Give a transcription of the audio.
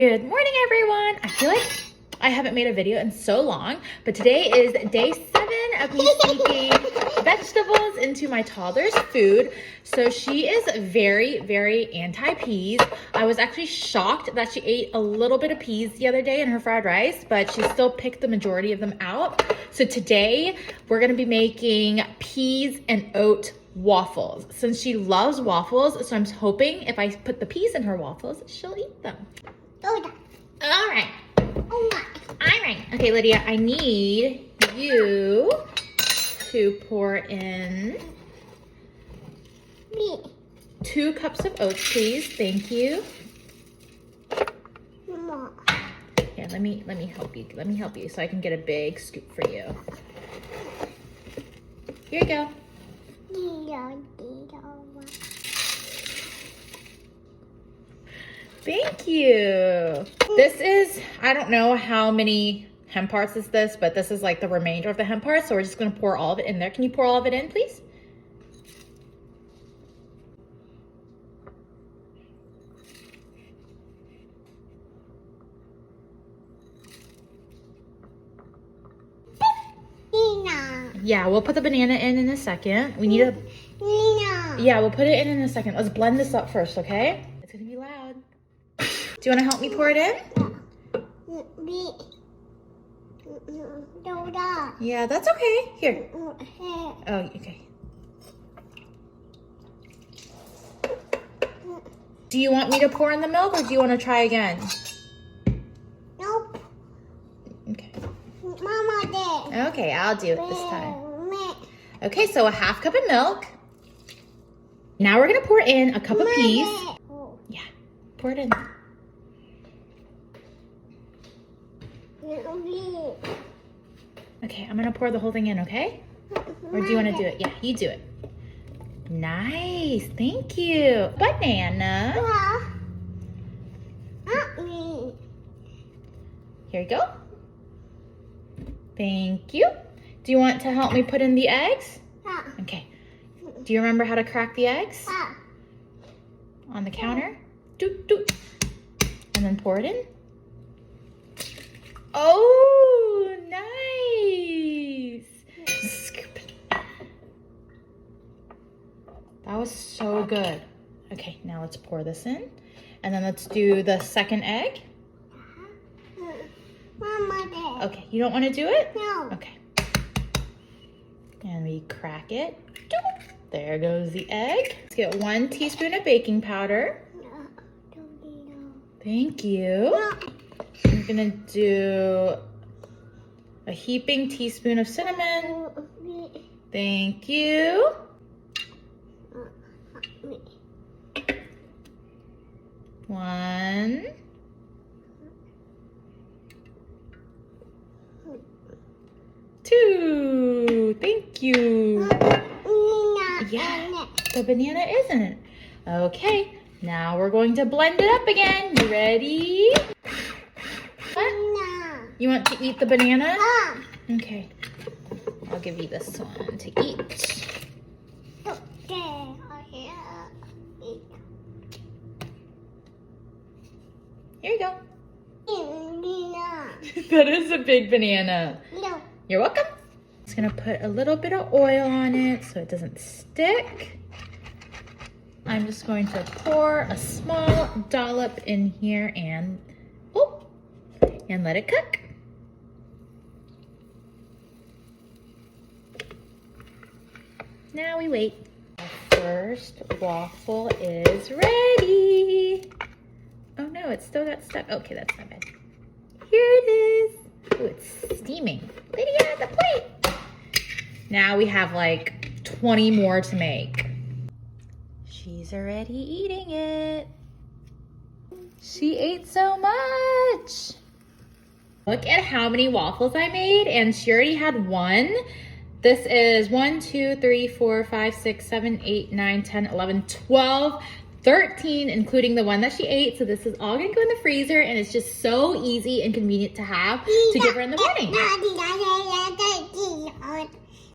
Good morning, everyone. I feel like I haven't made a video in so long, but today is day 7 of me sneaking vegetables into my toddler's food. So she is very, very anti-peas. I was actually shocked that she ate a little bit of peas the other day in her fried rice, but she still picked the majority of them out. So today we're gonna be making peas and oat waffles. Since she loves waffles, so I'm hoping if I put the peas in her waffles, she'll eat them. All right. Okay, Lydia, I need you to pour in 2 cups of oats, please. Thank you. Yeah, let me help you. Let me help you so I can get a big scoop for you. Here you go. Thank you. This is, I don't know how many hemp parts is this, but this is like the remainder of the hemp parts. So we're just gonna pour all of it in there. Can you pour all of it in, please? Yeah, we'll put the banana in a second. We need a... Yeah, we'll put it in a second. Let's blend this up first, okay? It's gonna be loud. Do you want to help me pour it in? Yeah, that's okay. Here. Oh, okay. Do you want me to pour in the milk or do you want to try again? Nope. Okay. Mama did. Okay, I'll do it this time. Okay, so a 1/2 cup of milk. Now we're going to pour in a cup of peas. Yeah, pour it in. Okay, I'm gonna pour the whole thing in, okay? Or do you wanna do it? Yeah, you do it. Nice, thank you. Banana. Here you go. Thank you. Do you want to help me put in the eggs? Okay. Do you remember how to crack the eggs? On the counter? Doot, doot. And then pour it in. Oh, nice. Scoop. That was so good. Okay, now let's pour this in. And then let's do the second egg. Mama did. Okay, you don't want to do it? No. Okay. And we crack it. There goes the egg. Let's get 1 teaspoon of baking powder. Thank you. I'm gonna do a heaping teaspoon of cinnamon. Thank you. One. 2. Thank you. Yeah, the banana is in it. Okay, now we're going to blend it up again. You ready? What? You want to eat the banana? Okay. I'll give you this one to eat. Here you go. That is a big banana. No. You're welcome. Just gonna put a little bit of oil on it so it doesn't stick. I'm just going to pour a small dollop in here and let it cook. Now we wait. Our first waffle is ready. Oh no, it's still got stuck. Okay, that's not bad. Here it is. Oh, it's steaming. Lydia, the plate. Now we have like 20 more to make. She's already eating it. She ate so much. Look at how many waffles I made, and she already had 1. This is 1, 2, 3, 4, 5, 6, 7, 8, 9, 10, 11, 12, 13, including the one that she ate. So this is all gonna go in the freezer, and it's just so easy and convenient to have to give her in the morning.